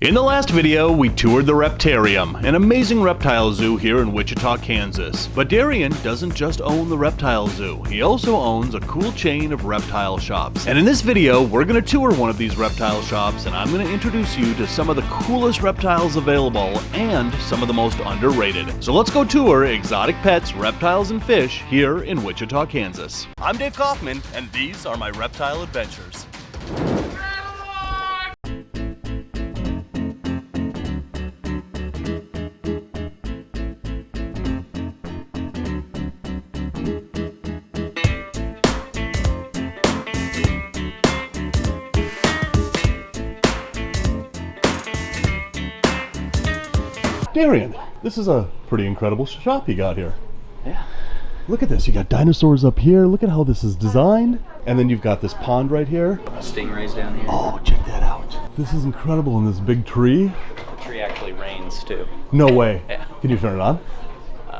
In the last video, we toured the Reptarium, an amazing reptile zoo here in Wichita, Kansas. But Darian doesn't just own the reptile zoo, he also owns a cool chain of reptile shops. And in this video, we're going to tour one of these reptile shops, and I'm going to introduce you to some of the coolest reptiles available and some of the most underrated. So let's go tour exotic pets, reptiles, and fish here in Wichita, Kansas. I'm Dave Kaufman, and these are my reptile adventures. Darian, this is a pretty incredible shop you got here. Yeah. Look at this, you got dinosaurs up here, look at how this is designed. And then you've got this pond right here. Stingrays down here. Oh, check that out. This is incredible in this big tree. The tree actually rains too. No way. Yeah. Can you turn it on?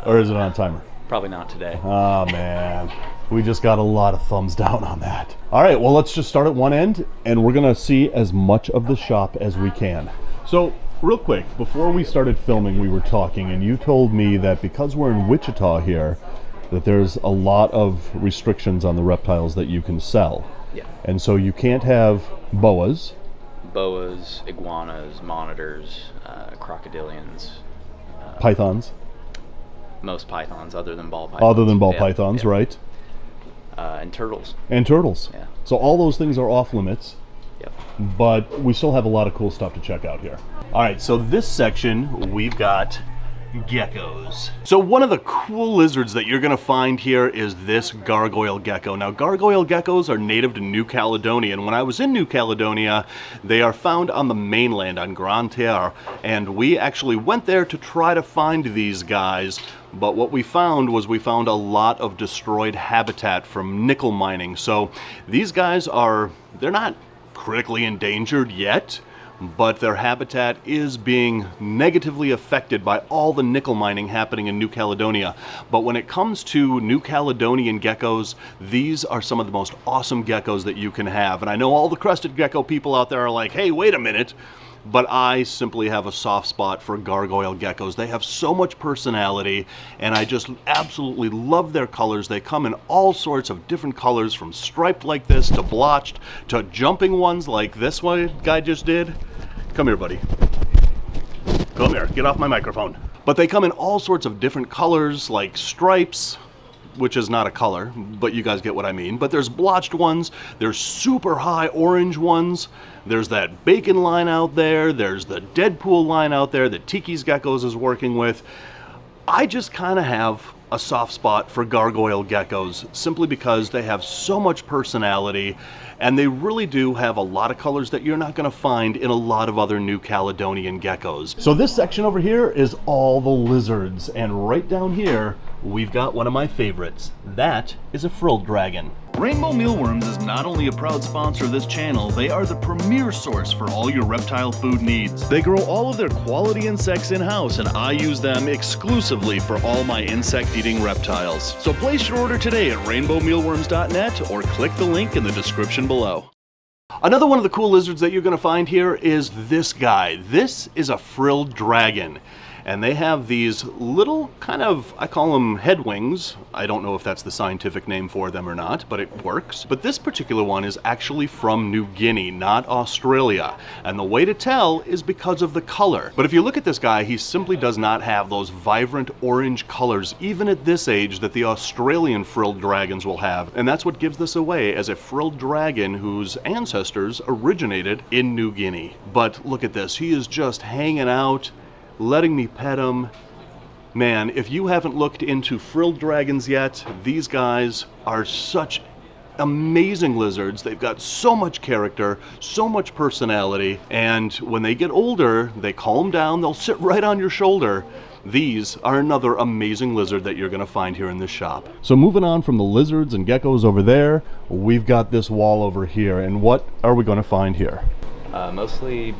Or is it on timer? Probably not today. Oh man, we just got a lot of thumbs down on that. All right, well let's just start at one end and we're gonna see as much of the shop as we can. So, real quick, before we started filming, we were talking, and you told me that because we're in Wichita here, that there's a lot of restrictions on the reptiles that you can sell. Yeah. And so you can't have boas. Boas, iguanas, monitors, crocodilians. Pythons. Most pythons, other than ball pythons. Other than ball pythons, right? And turtles. And turtles. Yeah. So all those things are off limits. Yep. But we still have a lot of cool stuff to check out here. All right, so this section, we've got geckos. So one of the cool lizards that you're gonna find here is this gargoyle gecko. Now, gargoyle geckos are native to New Caledonia, and when I was in New Caledonia, they are found on the mainland, on Grande Terre, and we actually went there to try to find these guys, but what we found was we found a lot of destroyed habitat from nickel mining. So these guys they're not critically endangered yet, but their habitat is being negatively affected by all the nickel mining happening in New Caledonia. But when it comes to New Caledonian geckos, these are some of the most awesome geckos that you can have. And I know all the crested gecko people out there are like, hey, wait a minute. But I simply have a soft spot for gargoyle geckos. They have so much personality, and I just absolutely love their colors. They come in all sorts of different colors, from striped like this to blotched to jumping ones like this one guy just did. Come here, buddy. Come here, get off my microphone. But they come in all sorts of different colors, like stripes, which is not a color, but you guys get what I mean. But there's blotched ones, there's super high orange ones, there's that bacon line out there, there's the Deadpool line out there that Tiki's Geckos is working with. I just kind of have a soft spot for gargoyle geckos simply because they have so much personality, and they really do have a lot of colors that you're not going to find in a lot of other New Caledonian geckos. So this section over here is all the lizards, and right down here we've got one of my favorites. That is a frilled dragon. Rainbow Mealworms is not only a proud sponsor of this channel, they are the premier source for all your reptile food needs. They grow all of their quality insects in-house, and I use them exclusively for all my insect-eating reptiles. So place your order today at rainbowmealworms.net or click the link in the description below. Another one of the cool lizards that you're going to find here is this guy. This is a frilled dragon. And they have these little kind of, I call them head wings. I don't know if that's the scientific name for them or not, but it works. But this particular one is actually from New Guinea, not Australia. And the way to tell is because of the color. But if you look at this guy, he simply does not have those vibrant orange colors, even at this age, that the Australian frilled dragons will have. And that's what gives this away as a frilled dragon whose ancestors originated in New Guinea. But look at this, he is just hanging out, letting me pet him. Man, if you haven't looked into frilled dragons yet, these guys are such amazing lizards. They've got so much character, so much personality, and when they get older, they calm down, they'll sit right on your shoulder. These are another amazing lizard that you're going to find here in this shop. So moving on from the lizards and geckos over there, we've got this wall over here, and what are we going to find here? Mostly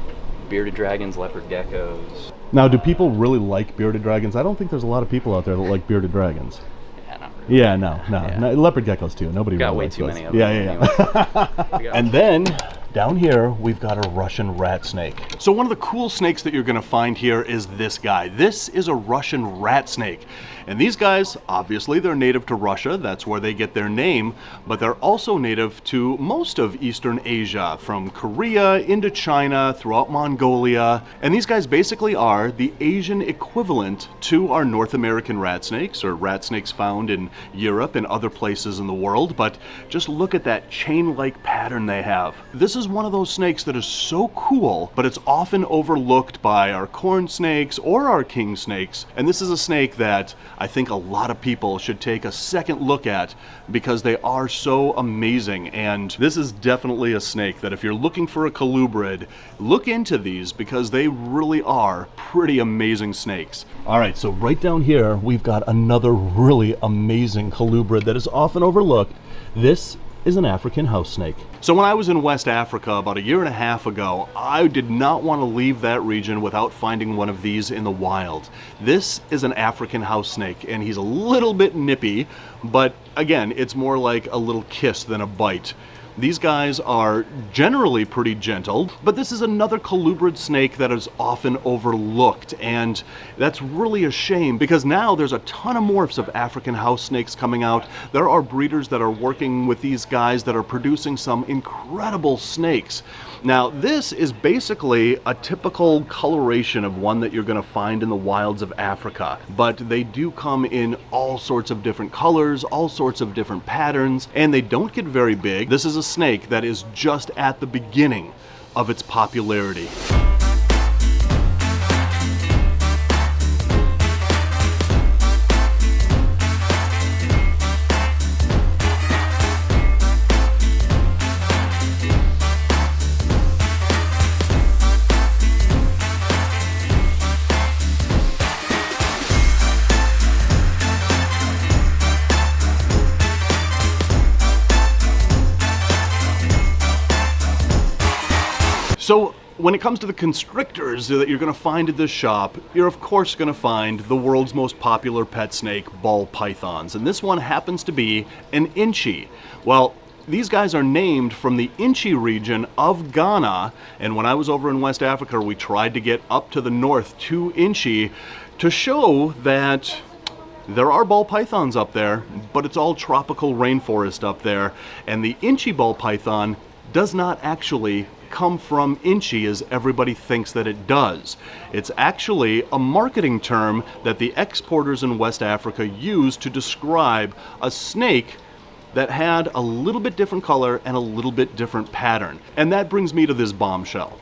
bearded dragons, leopard geckos. Now, do people really like bearded dragons? I don't think there's a lot of people out there that like bearded dragons. Yeah, not really. Yeah, no. Leopard geckos too. Nobody got really way likes too those. many of them. Yeah. And then Down here, we've got a Russian rat snake. So one of the cool snakes that you're gonna find here is this guy. This is a Russian rat snake. And these guys, obviously they're native to Russia, that's where they get their name, but they're also native to most of Eastern Asia, from Korea into China, throughout Mongolia. And these guys basically are the Asian equivalent to our North American rat snakes, or rat snakes found in Europe and other places in the world, but just look at that chain-like pattern they have. This is one of those snakes that is so cool, but it's often overlooked by our corn snakes or our king snakes. And this is a snake that I think a lot of people should take a second look at because they are so amazing. And this is definitely a snake that if you're looking for a colubrid, look into these because they really are pretty amazing snakes. All right, so right down here, we've got another really amazing colubrid that is often overlooked. This is an African house snake. So when I was in West Africa about a year and a half ago, I did not want to leave that region without finding one of these in the wild. This is an African house snake, and he's a little bit nippy, but again, it's more like a little kiss than a bite. These guys are generally pretty gentle, but this is another colubrid snake that is often overlooked, and that's really a shame because now there's a ton of morphs of African house snakes coming out. There are breeders that are working with these guys that are producing some incredible snakes. Now, this is basically a typical coloration of one that you're going to find in the wilds of Africa, but they do come in all sorts of different colors, all sorts of different patterns, and they don't get very big. This is a snake that is just at the beginning of its popularity. So when it comes to the constrictors that you're going to find at this shop, you're of course going to find the world's most popular pet snake, ball pythons. And this one happens to be an Inchi. Well, these guys are named from the Inchi region of Ghana. And when I was over in West Africa, we tried to get up to the north to Inchi to show that there are ball pythons up there, but it's all tropical rainforest up there. And the Inchi ball python does not actually come from Inchi as everybody thinks that it does. It's actually a marketing term that the exporters in West Africa used to describe a snake that had a little bit different color and a little bit different pattern. And that brings me to this bombshell.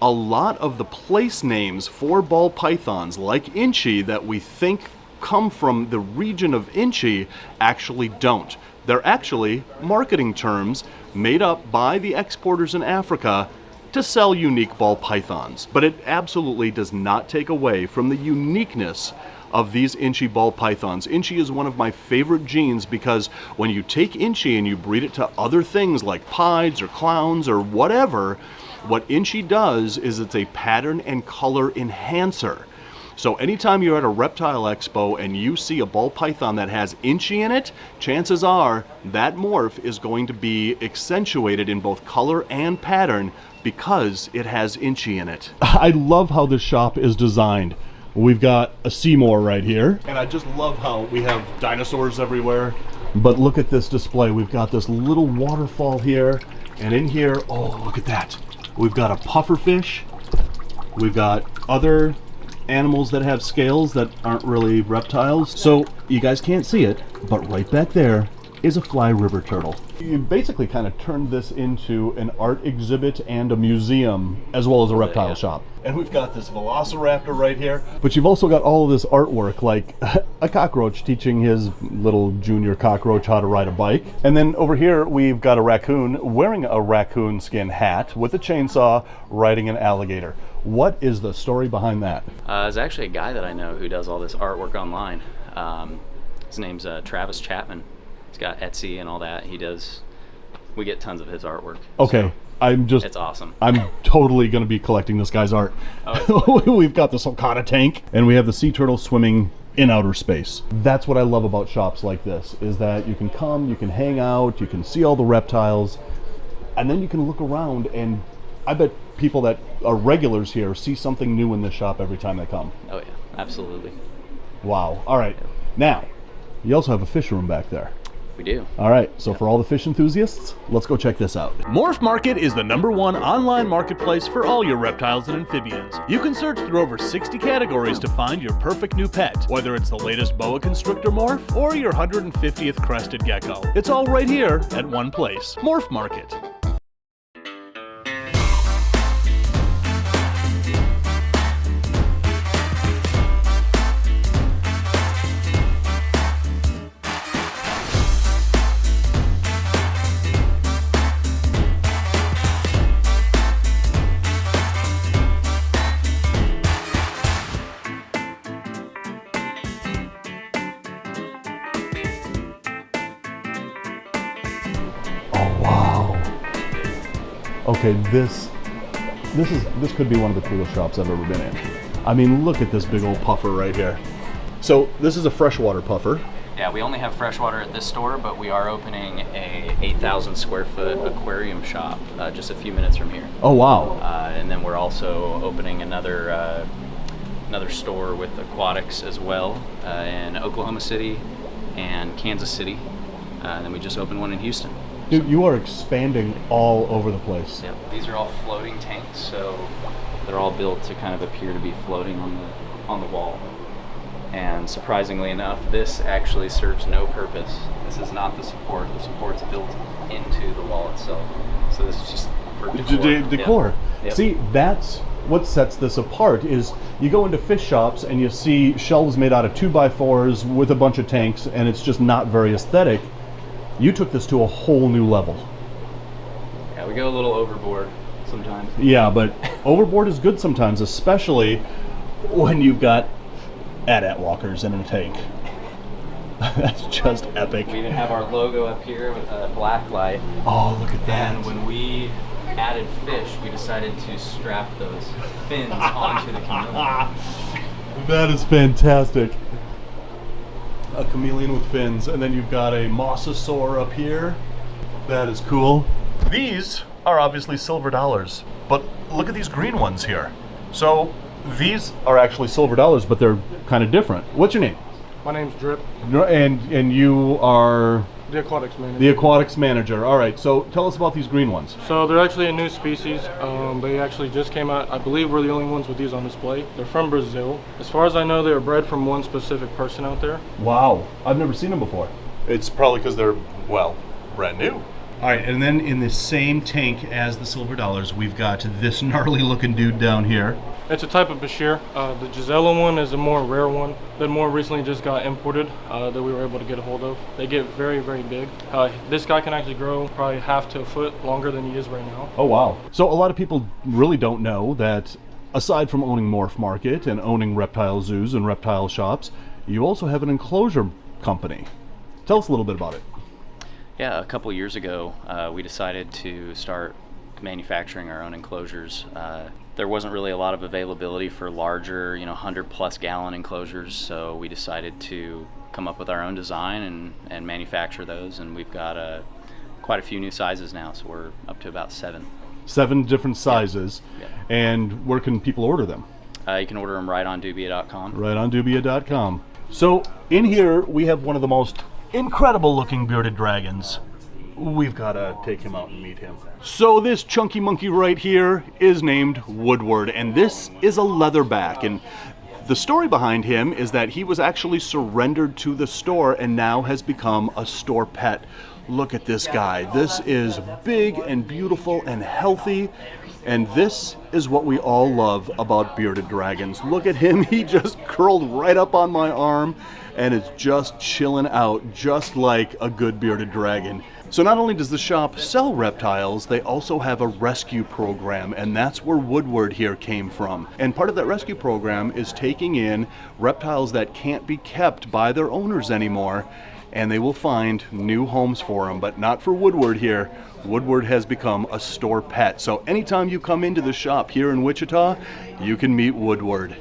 A lot of the place names for ball pythons like Inchi that we think come from the region of Inchi actually don't. They're actually marketing terms made up by the exporters in Africa to sell unique ball pythons. But it absolutely does not take away from the uniqueness of these Inchi ball pythons. Inchi is one of my favorite genes because when you take Inchi and you breed it to other things like pieds or clowns or whatever, what Inchi does is it's a pattern and color enhancer. So anytime you're at a reptile expo and you see a ball python that has Inchi in it, chances are that morph is going to be accentuated in both color and pattern because it has Inchi in it. I love how this shop is designed. We've got a Seymour right here, and I just love how we have dinosaurs everywhere. But look at this display. We've got this little waterfall here, and in here, oh, look at that. We've got a pufferfish. We've got other animals that have scales that aren't really reptiles. So you guys can't see it, but right back there is a fly river turtle. You basically kind of turned this into an art exhibit and a museum as well as a reptile shop. And we've got this velociraptor right here, but you've also got all of this artwork like a cockroach teaching his little junior cockroach how to ride a bike. And then over here we've got a raccoon wearing a raccoon skin hat with a chainsaw riding an alligator. What is the story behind that? There's actually a guy that I know who does all this artwork online. His name's Travis Chapman. He's got Etsy and all that. We get tons of his artwork. Okay. So it's awesome. I'm totally going to be collecting this guy's art. Oh, we've got this Okada tank, and we have the sea turtle swimming in outer space. That's what I love about shops like this, is that you can come, you can hang out, you can see all the reptiles, and then you can look around, and I bet people that are regulars here see something new in this shop every time they come. Oh yeah, absolutely. Wow. All right. Now, you also have a fish room back there. We do. All right, so for all the fish enthusiasts, let's go check this out. Morph Market is the #1 online marketplace for all your reptiles and amphibians. You can search through over 60 categories to find your perfect new pet, whether it's the latest boa constrictor morph or your 150th crested gecko. It's all right here at one place, Morph Market. Okay, this could be one of the coolest shops I've ever been in. I mean, look at this big old puffer right here. So this is a freshwater puffer. Yeah, we only have freshwater at this store, but we are opening a 8,000 square foot aquarium shop just a few minutes from here. Oh wow! And then we're also opening another store with aquatics as well in Oklahoma City and Kansas City. And then we just opened one in Houston. Dude, you are expanding all over the place. Yep. These are all floating tanks, so they're all built to kind of appear to be floating on the wall. And surprisingly enough, this actually serves no purpose. This is not the support. The support's built into the wall itself. So this is just for decor. Decor. Yep. See, that's what sets this apart. Is you go into fish shops and you see shelves made out of 2x4s with a bunch of tanks, and it's just not very aesthetic. You took this to a whole new level. Yeah, we go a little overboard sometimes. Yeah, but overboard is good sometimes, especially when you've got AT-AT walkers in a tank. That's just epic. We even have our logo up here with a black light. Oh, look at that. And when we added fish, we decided to strap those fins onto the chameleon. That is fantastic. A chameleon with fins, and then you've got a mosasaur up here. That is cool. These are obviously silver dollars, but look at these green ones here. So these are actually silver dollars, but they're kind of different. What's your name? My name's Drip. And you are The aquatics manager. the aquatics manager. All right, so tell us about these green ones. So they're actually a new species. They actually just came out. I believe we're the only ones with these on display. They're from Brazil. As far as I know, they're bred from one specific person out there. Wow, I've never seen them before. It's probably because they're, well, brand new. All right, and then in the same tank as the silver dollars, we've got this gnarly looking dude down here. It's a type of Bashir. The Gisela one is a more rare one that more recently just got imported that we were able to get a hold of. They get very, very big. This guy can actually grow probably half to a foot longer than he is right now. Oh, wow. So a lot of people really don't know that aside from owning Morph Market and owning reptile zoos and reptile shops, you also have an Enclosure Company. Tell us a little bit about it. Yeah, a couple years ago, we decided to start manufacturing our own enclosures. There wasn't really a lot of availability for larger, 100+ gallon enclosures, so we decided to come up with our own design and manufacture those, and we've got quite a few new sizes now, so we're up to about 7. 7 different sizes. Yep. And where can people order them? You can order them right on Dubia.com. Right on Dubia.com. So in here we have one of the most incredible looking bearded dragons. We've got to take him out and meet him. So this chunky monkey right here is named Woodward, and this is a leatherback. And the story behind him is that he was actually surrendered to the store and now has become a store pet. Look at this guy. This is big and beautiful and healthy. And this is what we all love about bearded dragons. Look at him. He just curled right up on my arm and is just chilling out just like a good bearded dragon. So not only does the shop sell reptiles, they also have a rescue program, and that's where Woodward here came from. And part of that rescue program is taking in reptiles that can't be kept by their owners anymore, and they will find new homes for them, but not for Woodward here. Woodward has become a store pet. So anytime you come into the shop here in Wichita, you can meet Woodward.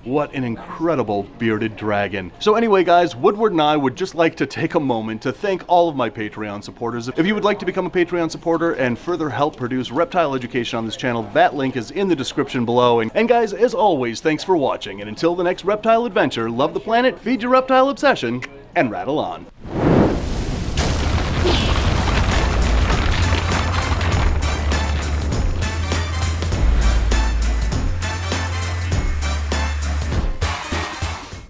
What an incredible bearded dragon. So anyway, guys, Woodward and I would just like to take a moment to thank all of my Patreon supporters. If you would like to become a Patreon supporter and further help produce reptile education on this channel, that link is in the description below. And guys, as always, thanks for watching. And until the next reptile adventure, love the planet, feed your reptile obsession, and rattle on.